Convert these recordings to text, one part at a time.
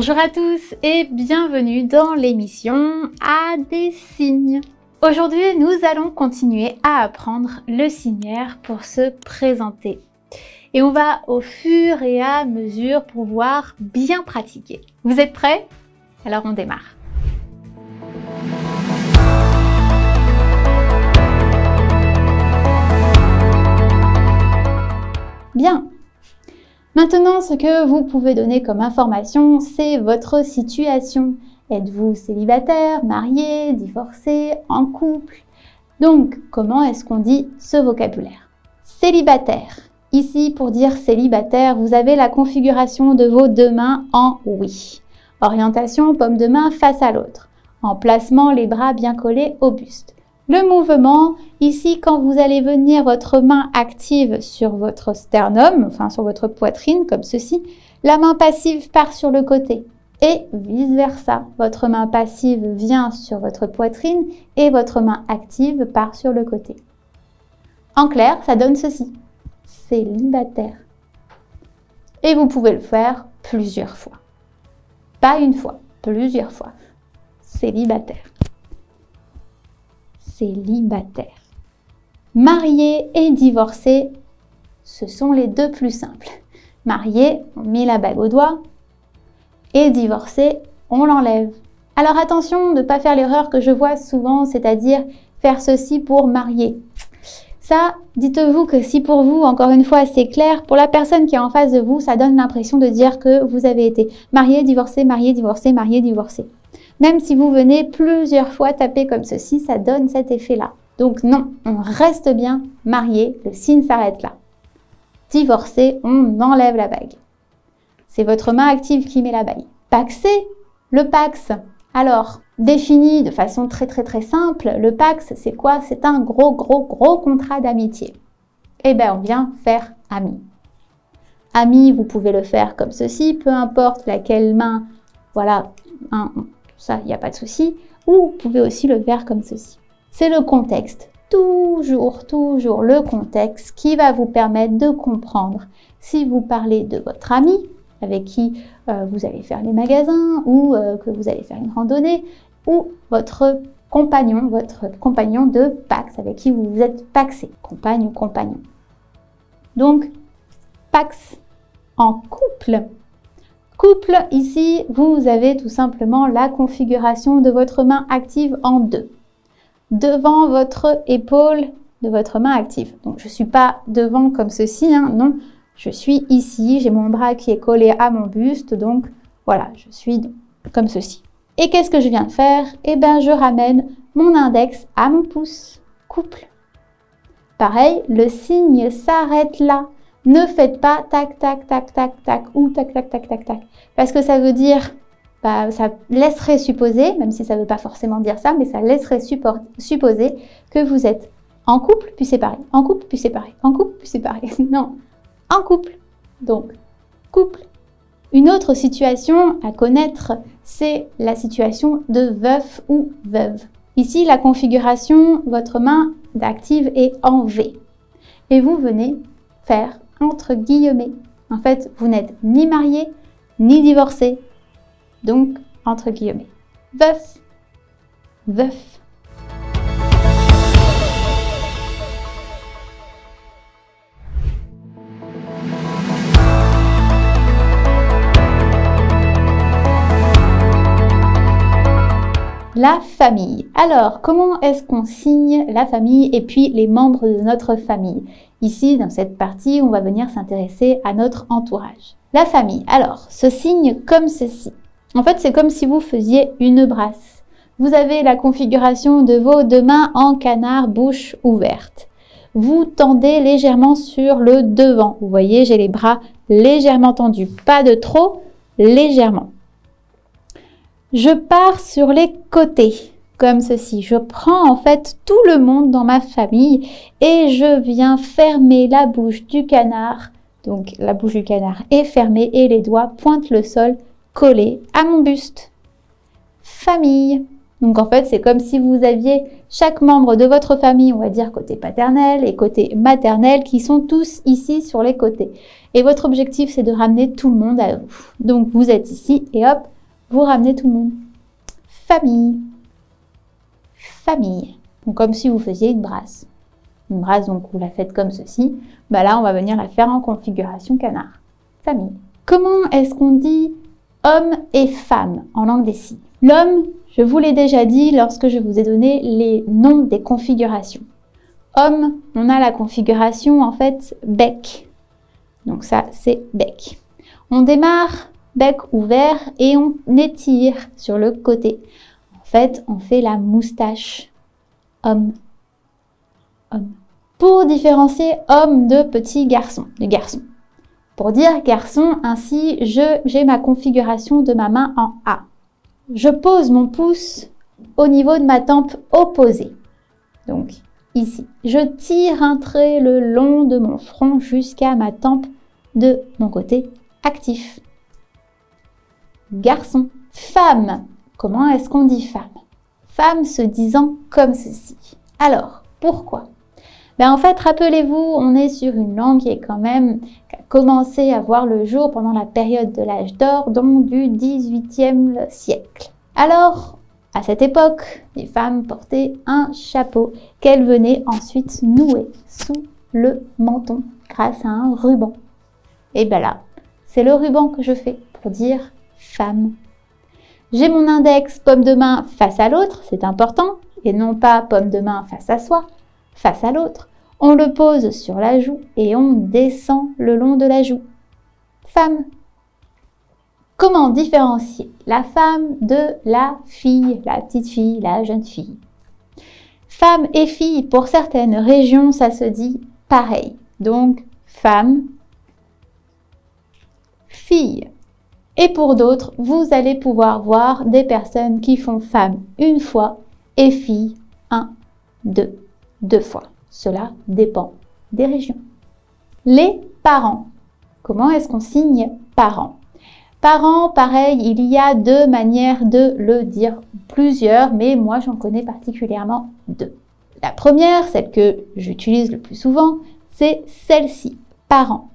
Bonjour à tous et bienvenue dans l'émission À des signes. Aujourd'hui, nous allons continuer à apprendre le signaire pour se présenter. Et on va au fur et à mesure pouvoir bien pratiquer. Vous êtes prêts? Alors on démarre. Bien. Maintenant, ce que vous pouvez donner comme information, c'est votre situation. Êtes-vous célibataire, marié, divorcé, en couple? Donc, comment est-ce qu'on dit ce vocabulaire? Célibataire. Ici, pour dire célibataire, vous avez la configuration de vos deux mains en oui. Orientation, paume de main face à l'autre. Emplacement, les bras bien collés au buste. Le mouvement, ici, quand vous allez venir votre main active sur votre sternum, enfin sur votre poitrine, comme ceci, la main passive part sur le côté. Et vice-versa, votre main passive vient sur votre poitrine et votre main active part sur le côté. En clair, ça donne ceci. Célibataire. Et vous pouvez le faire plusieurs fois. Pas une fois, plusieurs fois. Célibataire. Célibataire. Marié et divorcé, ce sont les deux plus simples. Marié, on met la bague au doigt, et divorcé, on l'enlève. Alors attention de ne pas faire l'erreur que je vois souvent, c'est-à-dire faire ceci pour marier. Ça, dites-vous que si pour vous, encore une fois, c'est clair, pour la personne qui est en face de vous, ça donne l'impression de dire que vous avez été marié, divorcé, marié, divorcé, marié, divorcé. Même si vous venez plusieurs fois taper comme ceci, ça donne cet effet-là. Donc non, on reste bien marié, le signe s'arrête là. Divorcé, on enlève la bague. C'est votre main active qui met la bague. Paxé, le pax. Alors, défini de façon très simple, le pax, c'est quoi? C'est un gros contrat d'amitié. Eh bien, on vient faire ami. Ami, vous pouvez le faire comme ceci, peu importe laquelle main, voilà, ça, il n'y a pas de souci. Ou vous pouvez aussi le faire comme ceci. C'est le contexte, toujours le contexte qui va vous permettre de comprendre si vous parlez de votre ami, avec qui vous allez faire les magasins, ou que vous allez faire une randonnée, ou votre compagnon de pax, avec qui vous vous êtes paxé, compagne ou compagnon. Donc, pax en couple. Couple, ici, vous avez tout simplement la configuration de votre main active en deux. Devant votre épaule de votre main active. Donc, je ne suis pas devant comme ceci, hein, non. Je suis ici, j'ai mon bras qui est collé à mon buste, donc voilà, je suis comme ceci. Et qu'est-ce que je viens de faire? Eh bien, je ramène mon index à mon pouce. Couple. Pareil, le signe s'arrête là. Ne faites pas tac, tac, tac, tac, tac, ou tac, tac, tac, tac, tac. Parce que ça veut dire, ça laisserait supposer, même si ça ne veut pas forcément dire ça, mais ça laisserait supposer que vous êtes en couple, puis séparé, en couple, puis séparé, en couple, puis séparé. Non, en couple. Donc, couple. Une autre situation à connaître, c'est la situation de veuf ou veuve. Ici, la configuration, votre main d'active est en V. Et vous venez faire entre guillemets. En fait, vous n'êtes ni marié, ni divorcé. Donc, entre guillemets. Veuf. Veuf. La famille. Alors, comment est-ce qu'on signe la famille et puis les membres de notre famille? Ici, dans cette partie, on va venir s'intéresser à notre entourage. La famille. Alors, se signe comme ceci. En fait, c'est comme si vous faisiez une brasse. Vous avez la configuration de vos deux mains en canard, bouche ouverte. Vous tendez légèrement sur le devant. Vous voyez, j'ai les bras légèrement tendus. Pas de trop, légèrement. Je pars sur les côtés, comme ceci. Je prends en fait tout le monde dans ma famille et je viens fermer la bouche du canard. Donc la bouche du canard est fermée et les doigts pointent le sol, collés à mon buste. Famille. Donc en fait, c'est comme si vous aviez chaque membre de votre famille, on va dire côté paternel et côté maternel, qui sont tous ici sur les côtés. Et votre objectif, c'est de ramener tout le monde à vous. Donc vous êtes ici et hop, vous ramenez tout le monde. Famille. Famille. Donc comme si vous faisiez une brasse. Une brasse, donc vous la faites comme ceci. Bah là, on va venir la faire en configuration canard. Famille. Comment est-ce qu'on dit homme et femme en langue des signes? L'homme, je vous l'ai déjà dit lorsque je vous ai donné les noms des configurations. Homme, on a la configuration en fait bec. Donc ça, c'est bec. On démarre bec ouvert et on étire sur le côté. En fait, on fait la moustache. Homme. Homme. Pour différencier homme de petit garçon, de garçon. Pour dire garçon, ainsi, j'ai ma configuration de ma main en A. Je pose mon pouce au niveau de ma tempe opposée. Donc, ici. Je tire un trait le long de mon front jusqu'à ma tempe de mon côté actif. Garçon. Femme. Comment est-ce qu'on dit femme? Femme se disant comme ceci. Alors, pourquoi? Ben en fait, rappelez-vous, on est sur une langue qui a commencé à voir le jour pendant la période de l'âge d'or, donc du XVIIIe siècle. Alors, à cette époque, les femmes portaient un chapeau qu'elles venaient ensuite nouer sous le menton grâce à un ruban. Et ben là, c'est le ruban que je fais pour dire femme. J'ai mon index paume de main face à l'autre, c'est important, et non pas paume de main face à soi, face à l'autre. On le pose sur la joue et on descend le long de la joue. Femme. Comment différencier la femme de la fille, la petite fille, la jeune fille? Femme et fille, pour certaines régions, ça se dit pareil. Donc, femme, fille. Et pour d'autres, vous allez pouvoir voir des personnes qui font femme une fois et fille deux fois. Cela dépend des régions. Les parents. Comment est-ce qu'on signe parents? Parents, pareil, il y a deux manières de le dire, plusieurs, mais moi j'en connais particulièrement deux. La première, celle que j'utilise le plus souvent, c'est celle-ci, parents.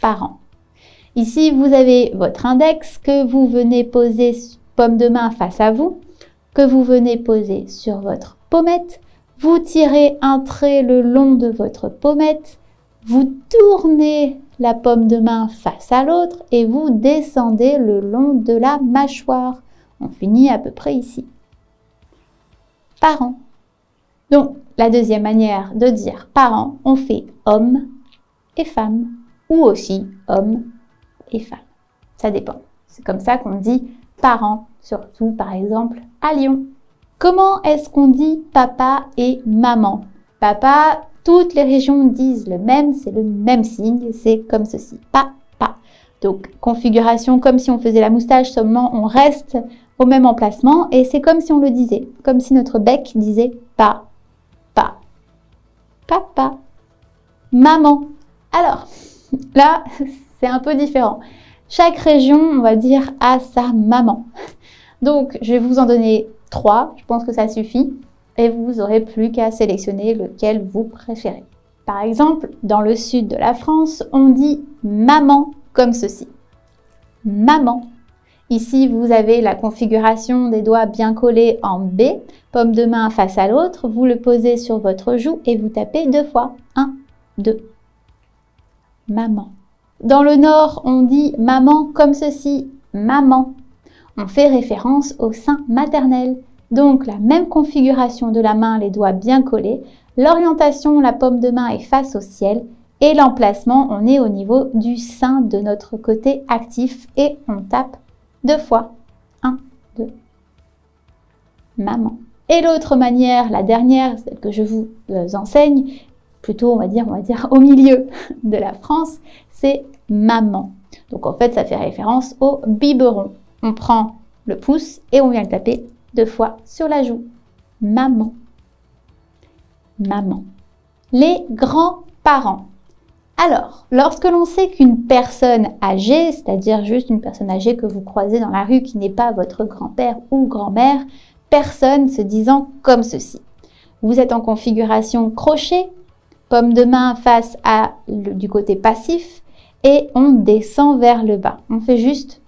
Parents. Ici, vous avez votre index que vous venez poser paume de main face à vous, que vous venez poser sur votre pommette. Vous tirez un trait le long de votre pommette, vous tournez la paume de main face à l'autre et vous descendez le long de la mâchoire. On finit à peu près ici. Parents. Donc, la deuxième manière de dire parents, on fait homme et femme, ou aussi homme et femme. Ça dépend. C'est comme ça qu'on dit parents, surtout par exemple à Lyon. Comment est-ce qu'on dit papa et maman? Papa, toutes les régions disent le même, c'est le même signe, c'est comme ceci, papa. Donc, configuration comme si on faisait la moustache, seulement on reste au même emplacement et c'est comme si on le disait, comme si notre bec disait pa, papa, maman. Alors, là, c'est un peu différent. Chaque région, on va dire, a sa maman. Donc, je vais vous en donner 3, je pense que ça suffit. Et vous n'aurez plus qu'à sélectionner lequel vous préférez. Par exemple, dans le sud de la France, on dit maman comme ceci. Maman. Ici, vous avez la configuration des doigts bien collés en B, paume de main face à l'autre, vous le posez sur votre joue et vous tapez 2 fois. 1, 2. Maman. Dans le nord, on dit maman comme ceci. Maman. On fait référence au sein maternel. Donc, la même configuration de la main, les doigts bien collés. L'orientation, la paume de main est face au ciel. Et l'emplacement, on est au niveau du sein de notre côté actif. Et on tape 2 fois. 1, 2. Maman. Et l'autre manière, la dernière, celle que je vous enseigne, plutôt on va dire au milieu de la France, c'est maman. Donc en fait, ça fait référence au biberon. On prend le pouce et on vient le taper 2 fois sur la joue. Maman. Maman. Les grands-parents. Alors, lorsque l'on sait qu'une personne âgée, c'est-à-dire juste une personne âgée que vous croisez dans la rue qui n'est pas votre grand-père ou grand-mère, personne se disant comme ceci. Vous êtes en configuration crochet, paume de main face du côté passif et on descend vers le bas. On fait juste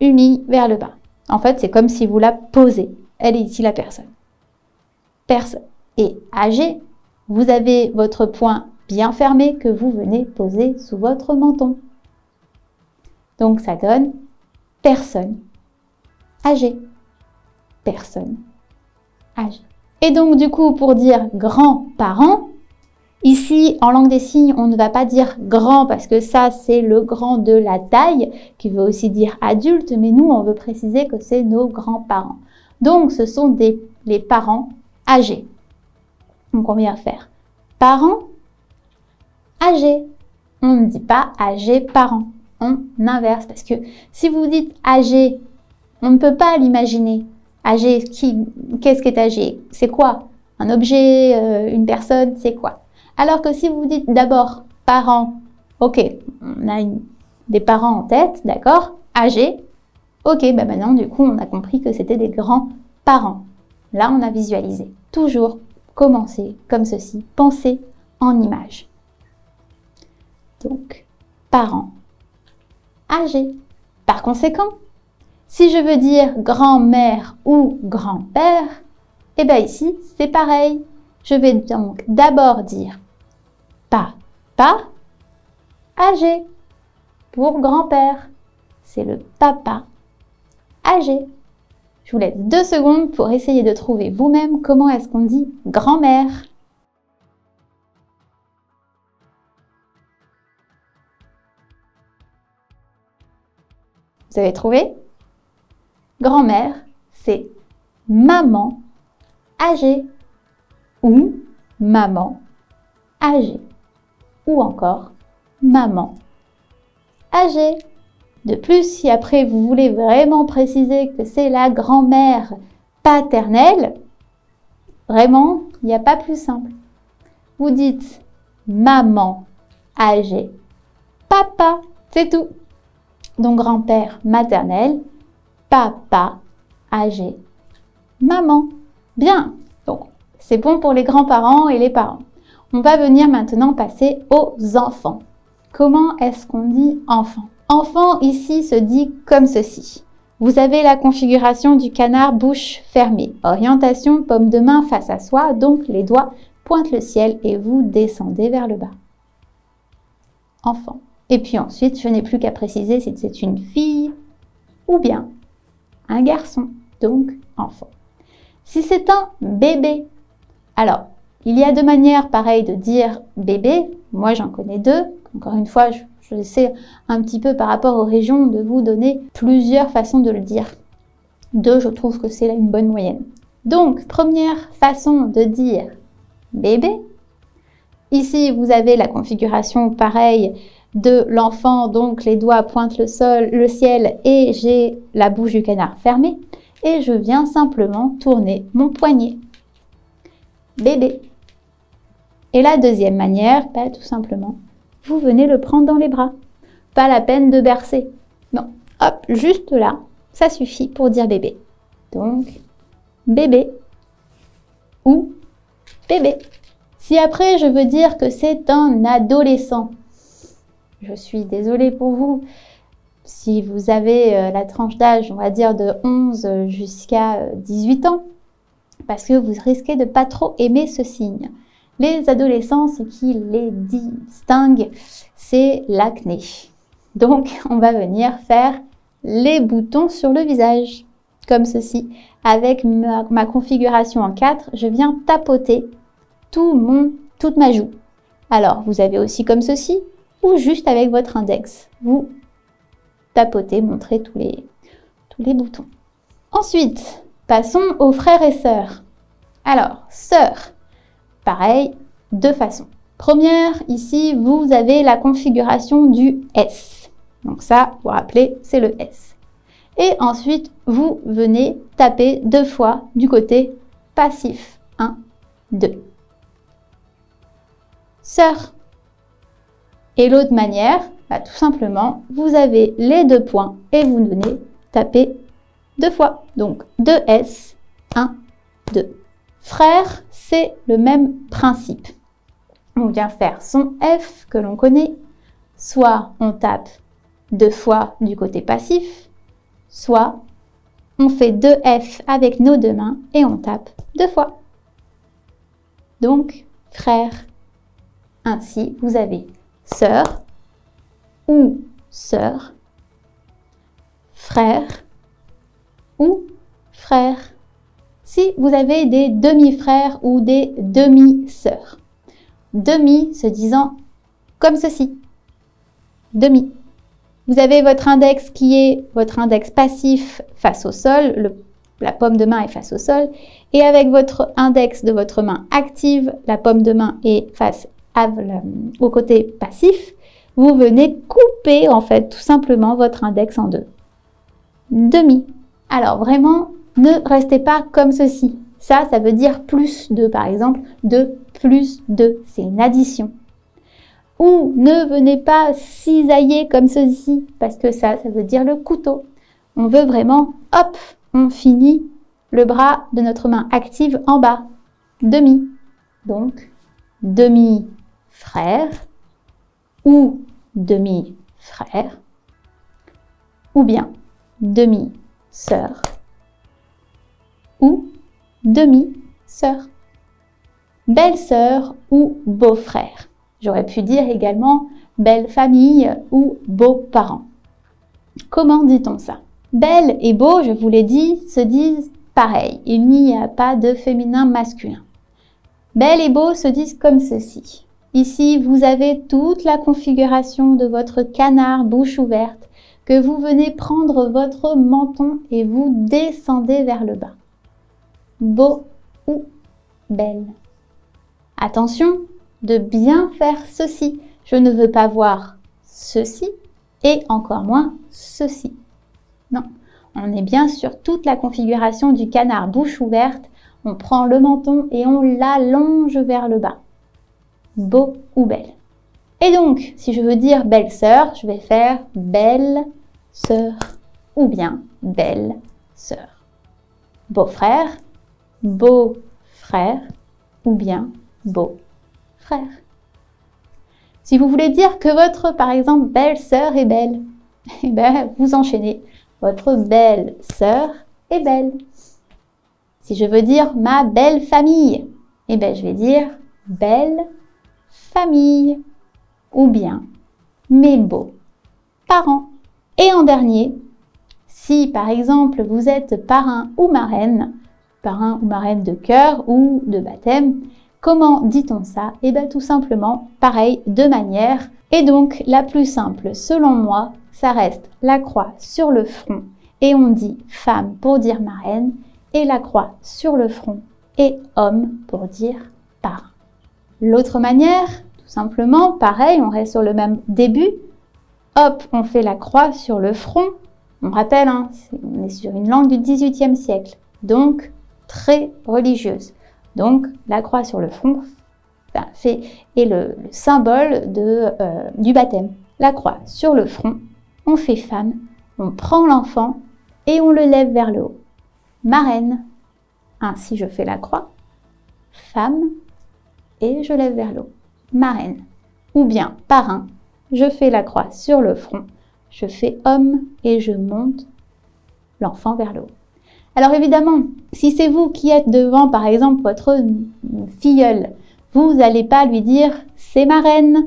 une ligne vers le bas. En fait, c'est comme si vous la posez. Elle est ici la personne. Personne. Et âgé, vous avez votre poing bien fermé que vous venez poser sous votre menton. Donc ça donne personne âgée. Personne âgée. Et donc du coup, pour dire grands-parents, ici en langue des signes, on ne va pas dire grand parce que ça c'est le grand de la taille qui veut aussi dire adulte, mais nous on veut préciser que c'est nos grands-parents. Donc ce sont les parents âgés. Donc on vient faire parents âgés. On ne dit pas âgés parents. On inverse parce que si vous dites âgé, on ne peut pas l'imaginer. Âgé, qu'est-ce qui est âgé? C'est quoi? Un objet, une personne, c'est quoi? Alors que si vous dites d'abord parents, ok, on a des parents en tête, d'accord? Âgés, ok, ben maintenant du coup on a compris que c'était des grands-parents. Là on a visualisé. Toujours commencer comme ceci, penser en image. Donc, parents âgés. Par conséquent, si je veux dire grand-mère ou grand-père, eh bien ici, c'est pareil. Je vais donc d'abord dire papa âgé pour grand-père. C'est le papa âgé. Je vous laisse 2 secondes pour essayer de trouver vous-même comment est-ce qu'on dit grand-mère. Vous avez trouvé? Grand-mère, c'est maman âgée ou maman âgée ou encore maman âgée. De plus, si après vous voulez vraiment préciser que c'est la grand-mère paternelle, vraiment, il n'y a pas plus simple. Vous dites maman âgée, papa, c'est tout. Donc grand-père maternel, papa âgé, maman. Bien, donc c'est bon pour les grands-parents et les parents. On va venir maintenant passer aux enfants. Comment est-ce qu'on dit enfant? Enfant ici se dit comme ceci. Vous avez la configuration du canard bouche fermée. Orientation paume de main face à soi, donc les doigts pointent le ciel et vous descendez vers le bas. Enfant. Et puis ensuite, je n'ai plus qu'à préciser si c'est une fille ou bien un garçon, donc enfant. Si c'est un bébé, alors il y a 2 manières pareilles de dire bébé. Moi j'en connais 2. Encore une fois, j'essaie un petit peu par rapport aux régions de vous donner plusieurs façons de le dire. 2, je trouve que c'est là une bonne moyenne. Donc, première façon de dire bébé. Ici, vous avez la configuration pareille de l'enfant, donc les doigts pointent le ciel et j'ai la bouche du canard fermée. Et je viens simplement tourner mon poignet. Bébé. Et la deuxième manière, tout simplement, vous venez le prendre dans les bras. Pas la peine de bercer. Non, hop, juste là, ça suffit pour dire bébé. Donc, bébé ou bébé. Si après, je veux dire que c'est un adolescent, je suis désolée pour vous. Si vous avez la tranche d'âge, on va dire de 11 jusqu'à 18 ans, parce que vous risquez de pas trop aimer ce signe. Les adolescents, ce qui les distingue, c'est l'acné. Donc, on va venir faire les boutons sur le visage, comme ceci. Avec ma configuration en 4, je viens tapoter toute ma joue. Alors, vous avez aussi comme ceci, ou juste avec votre index. Vous tapotez, montrez tous les boutons. Ensuite, passons aux frères et sœurs. Alors, sœurs. Pareil, 2 façons. Première, ici, vous avez la configuration du S. Donc ça, vous vous rappelez, c'est le S. Et ensuite, vous venez taper 2 fois du côté passif. 1, 2. Sœur. Et l'autre manière, tout simplement, vous avez les 2 points et vous venez taper 2 fois. Donc 2 S 1, 2. Frère, c'est le même principe. On vient faire son F que l'on connaît. Soit on tape 2 fois du côté passif, soit on fait 2 F avec nos 2 mains et on tape 2 fois. Donc, frère. Ainsi, vous avez sœur ou sœur, frère ou frère. Si vous avez des demi-frères ou des demi-sœurs. Demi se disant comme ceci. Demi. Vous avez votre index qui est votre index passif face au sol, la paume de main est face au sol, et avec votre index de votre main active, la paume de main est face au côté passif, vous venez couper en fait tout simplement votre index en deux. Demi. Alors vraiment, ne restez pas comme ceci. Ça veut dire plus 2 par exemple, 2 plus 2, c'est une addition. Ou ne venez pas cisailler comme ceci, parce que ça veut dire le couteau. On veut vraiment, hop, on finit le bras de notre main active en bas. Demi. Donc, demi-frère ou demi-frère, ou bien demi-sœur ou demi-sœur. Belle-sœur ou beau-frère. J'aurais pu dire également belle famille ou beaux-parents. Comment dit-on ça? Belle et beau, je vous l'ai dit, se disent pareil. Il n'y a pas de féminin masculin. Belle et beau se disent comme ceci. Ici, vous avez toute la configuration de votre canard bouche ouverte que vous venez prendre votre menton et vous descendez vers le bas. Beau ou belle. Attention de bien faire ceci. Je ne veux pas voir ceci et encore moins ceci. Non, on est bien sur toute la configuration du canard bouche ouverte. On prend le menton et on l'allonge vers le bas. Beau ou belle. Et donc, si je veux dire belle sœur, je vais faire belle sœur ou bien belle sœur. Beau-frère, beau frère ou bien beau frère. Si vous voulez dire que votre, par exemple, belle-sœur est belle, eh bien, vous enchaînez. Votre belle-sœur est belle. Si je veux dire ma belle famille, eh bien, je vais dire belle famille ou bien mes beaux parents. Et en dernier, si par exemple vous êtes parrain ou marraine de cœur ou de baptême, comment dit-on ça? Eh bien tout simplement, pareil, de manière. Et donc la plus simple, selon moi, ça reste la croix sur le front et on dit femme pour dire marraine et la croix sur le front et homme pour dire parrain. L'autre manière, tout simplement, pareil, on reste sur le même début. Hop, on fait la croix sur le front. On rappelle, hein, on est sur une langue du XVIIIe siècle, donc très religieuse. Donc, la croix sur le front est le symbole du baptême. La croix sur le front, on fait femme, on prend l'enfant et on le lève vers le haut. Marraine, ainsi je fais la croix, femme et je lève vers le haut. Marraine, ou bien parrain, je fais la croix sur le front, je fais homme et je monte l'enfant vers le haut. Alors évidemment, si c'est vous qui êtes devant, par exemple, votre filleule, vous n'allez pas lui dire « c'est ma reine ».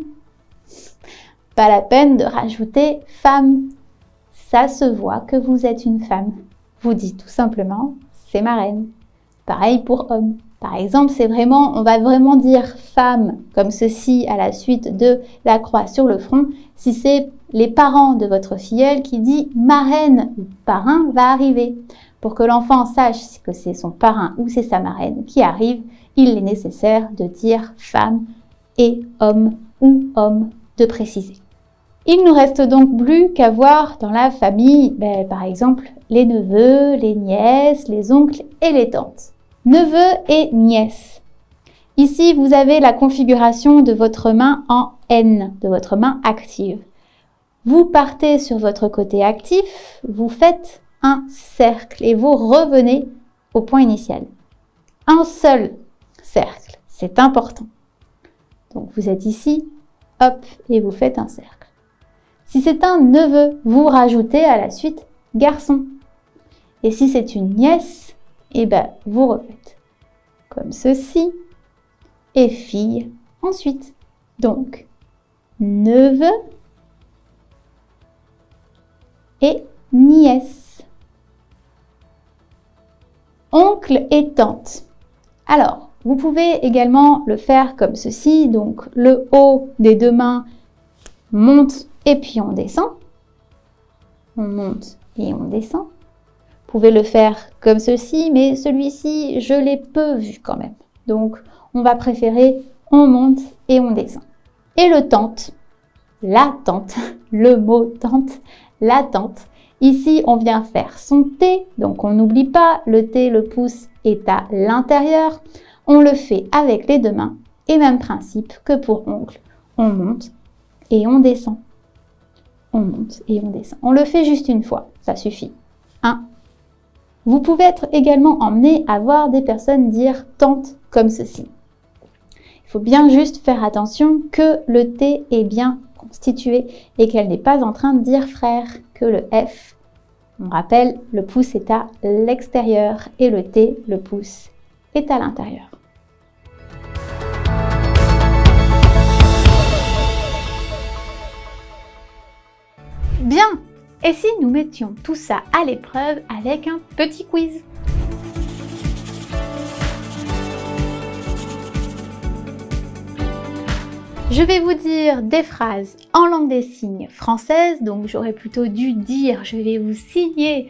Pas la peine de rajouter « femme ». Ça se voit que vous êtes une femme. Vous dites tout simplement « c'est ma reine ». Pareil pour homme. Par exemple, on va vraiment dire femme comme ceci à la suite de la croix sur le front. Si c'est les parents de votre filleule qui dit marraine ou parrain va arriver. Pour que l'enfant sache que c'est son parrain ou c'est sa marraine qui arrive, il est nécessaire de dire femme et homme ou homme de préciser. Il nous reste donc plus qu'à voir dans la famille, par exemple, les neveux, les nièces, les oncles et les tantes. Neveux et nièces. Ici, vous avez la configuration de votre main en N, de votre main active. Vous partez sur votre côté actif, vous faites un cercle et vous revenez au point initial. Un seul cercle, c'est important. Donc vous êtes ici, hop, et vous faites un cercle. Si c'est un neveu, vous rajoutez à la suite garçon. Et si c'est une nièce, eh ben, vous refaites comme ceci, et fille ensuite. Donc, neveu et nièce. Oncle et tante. Alors, vous pouvez également le faire comme ceci. Donc, le haut des deux mains monte et puis on descend. On monte et on descend. Vous pouvez le faire comme ceci, mais celui-ci, je l'ai peu vu quand même. Donc, on va préférer on monte et on descend. Et le tante, la tante, le mot tante, la tante. Ici, on vient faire son T, donc on n'oublie pas, le T, le pouce est à l'intérieur. On le fait avec les deux mains et même principe que pour oncle. On monte et on descend. On monte et on descend. On le fait juste une fois, ça suffit. 1. Vous pouvez être également emmené à voir des personnes dire tante comme ceci. Il faut bien juste faire attention que le T est bien constitué et qu'elle n'est pas en train de dire frère, que le F, on rappelle, le pouce est à l'extérieur et le T, le pouce, est à l'intérieur. Bien, et si nous mettions tout ça à l'épreuve avec un petit quiz? Je vais vous dire des phrases en langue des signes française, donc j'aurais plutôt dû dire je vais vous signer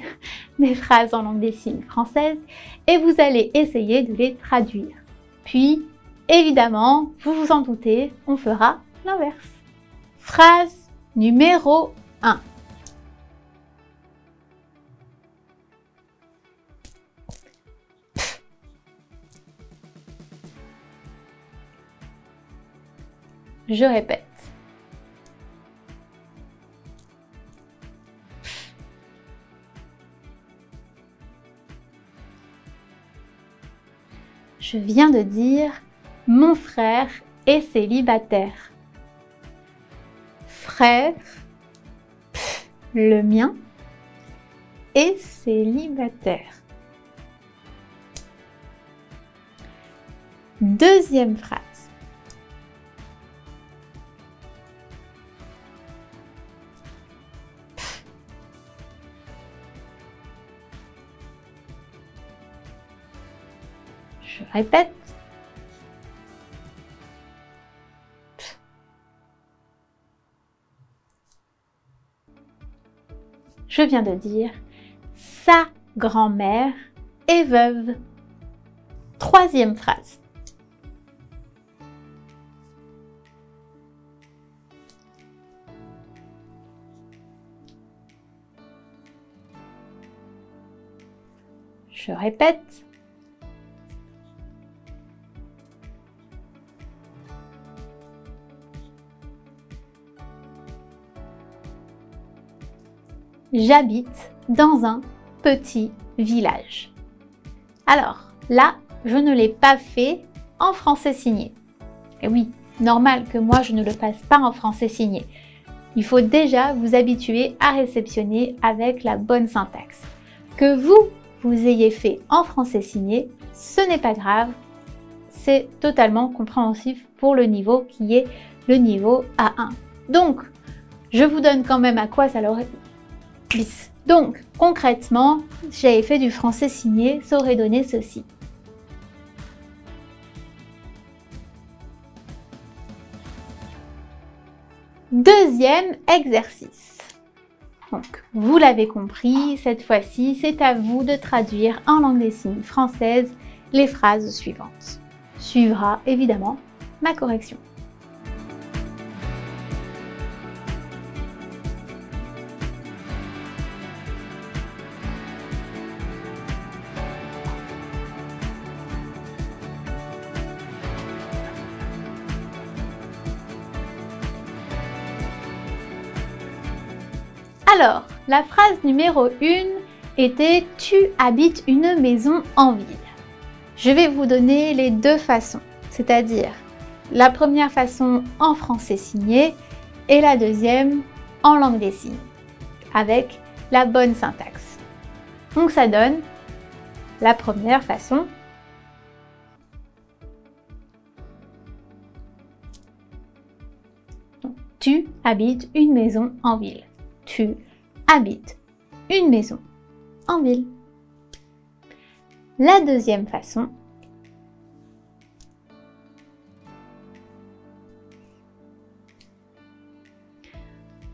des phrases en langue des signes française et vous allez essayer de les traduire. Puis, évidemment, vous vous en doutez, on fera l'inverse. Phrase numéro 1. Je répète. Je viens de dire mon frère est célibataire. Frère, le mien, est célibataire. Deuxième phrase. Je répète. Je viens de dire sa grand-mère est veuve. Troisième phrase. Je répète. J'habite dans un petit village. Alors, là, je ne l'ai pas fait en français signé. Et oui, normal que moi, je ne le fasse pas en français signé. Il faut déjà vous habituer à réceptionner avec la bonne syntaxe. Que vous ayez fait en français signé, ce n'est pas grave. C'est totalement compréhensif pour le niveau qui est le niveau A1. Donc, je vous donne quand même à quoi ça l'aurait... Donc, concrètement, si j'avais fait du français signé, ça aurait donné ceci. Deuxième exercice. Donc, vous l'avez compris, cette fois-ci, c'est à vous de traduire en langue des signes française les phrases suivantes. Suivra évidemment ma correction. Alors, la phrase numéro 1 était « Tu habites une maison en ville ». Je vais vous donner les deux façons, c'est-à-dire la première façon en français signé et la deuxième en langue des signes, avec la bonne syntaxe. Donc ça donne la première façon. Tu habites une maison en ville. Tu habites une maison en ville. La deuxième façon.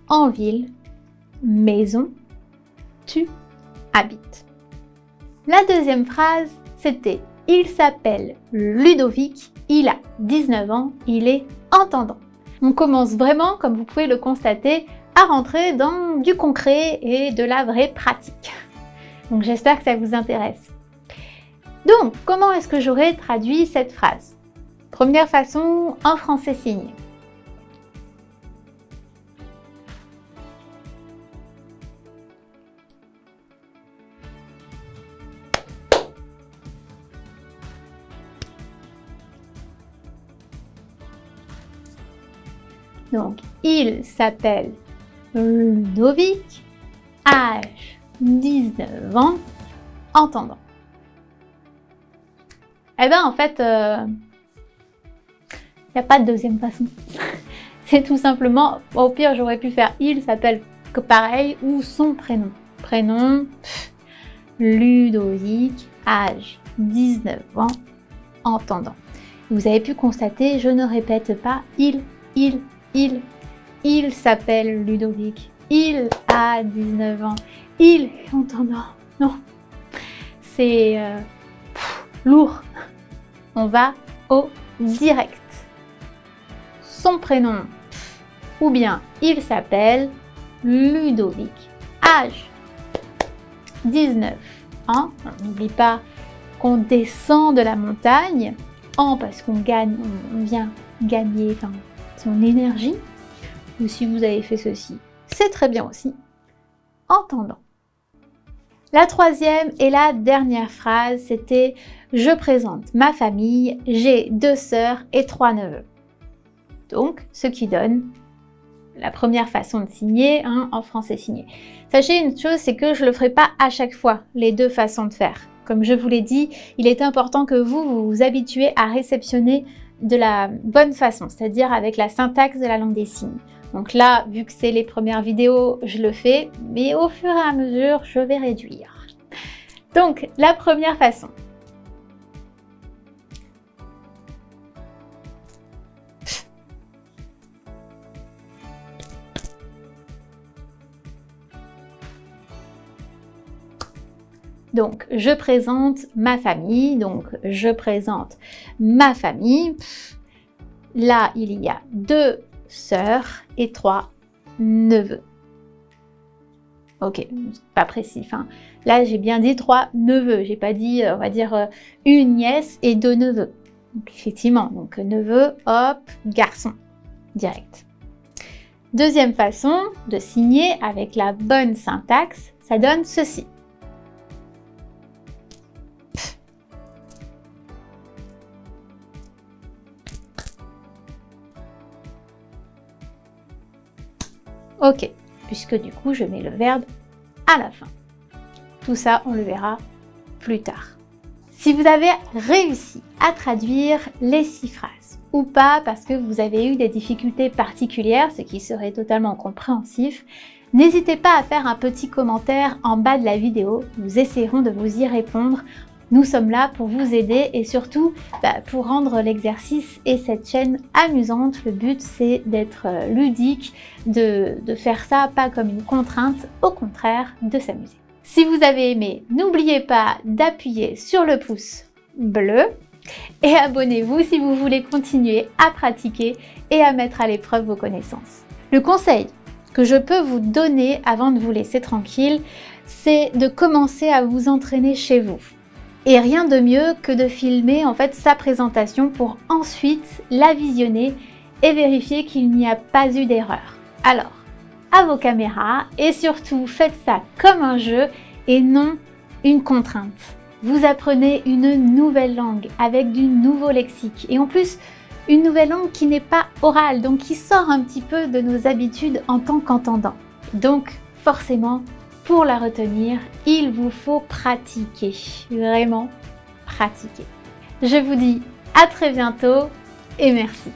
En ville, maison, tu habites. La deuxième phrase, c'était « Il s'appelle Ludovic, il a 19 ans, il est entendant ». On commence vraiment, comme vous pouvez le constater, à rentrer dans du concret et de la vraie pratique. Donc j'espère que ça vous intéresse. Donc, comment est-ce que j'aurais traduit cette phrase? Première façon, en français signé. Donc, il s'appelle Ludovic, âge 19 ans, entendant. Eh bien, en fait, il n'y a pas de deuxième façon. C'est tout simplement, au pire, j'aurais pu faire il s'appelle que pareil ou son prénom. Prénom, Ludovic, âge 19 ans, entendant. Vous avez pu constater, je ne répète pas il s'appelle Ludovic, il a 19 ans, il est entendant. Non, c'est lourd. On va au direct. Son prénom, ou bien il s'appelle Ludovic, âge 19 ans. On n'oublie pas qu'on descend de la montagne, parce qu'on gagne, on vient gagner son énergie, ou si vous avez fait ceci, c'est très bien aussi, entendant. La troisième et la dernière phrase, c'était « Je présente ma famille, j'ai 2 sœurs et 3 neveux ». Donc, ce qui donne la première façon de signer, en français signé. Sachez une chose, c'est que je ne le ferai pas à chaque fois, les deux façons de faire. Comme je vous l'ai dit, il est important que vous vous habituez à réceptionner de la bonne façon, c'est-à-dire avec la syntaxe de la langue des signes. Donc là, vu que c'est les premières vidéos, je le fais, mais au fur et à mesure, je vais réduire. Donc, la première façon. Donc, je présente ma famille. Donc, je présente ma famille. Là, il y a 2 sœurs et 3 neveux. Ok, pas précis. Enfin, là, j'ai bien dit 3 neveux. J'ai pas dit, on va dire, une nièce et 2 neveux. Donc, effectivement, donc neveu, hop, garçon, direct. Deuxième façon de signer avec la bonne syntaxe, ça donne ceci. Ok, puisque du coup, je mets le verbe à la fin. Tout ça, on le verra plus tard. Si vous avez réussi à traduire les 6 phrases, ou pas parce que vous avez eu des difficultés particulières, ce qui serait totalement compréhensif, n'hésitez pas à faire un petit commentaire en bas de la vidéo. Nous essaierons de vous y répondre. Nous sommes là pour vous aider et surtout pour rendre l'exercice et cette chaîne amusante. Le but, c'est d'être ludique, de faire ça pas comme une contrainte, au contraire, de s'amuser. Si vous avez aimé, n'oubliez pas d'appuyer sur le pouce bleu et abonnez-vous si vous voulez continuer à pratiquer et à mettre à l'épreuve vos connaissances. Le conseil que je peux vous donner avant de vous laisser tranquille, c'est de commencer à vous entraîner chez vous. Et rien de mieux que de filmer en fait sa présentation pour ensuite la visionner et vérifier qu'il n'y a pas eu d'erreur. Alors, à vos caméras et surtout faites ça comme un jeu et non une contrainte. Vous apprenez une nouvelle langue avec du nouveau lexique et en plus une nouvelle langue qui n'est pas orale, donc qui sort un petit peu de nos habitudes en tant qu'entendant. Donc forcément, pour la retenir, il vous faut pratiquer, vraiment pratiquer. Je vous dis à très bientôt et merci.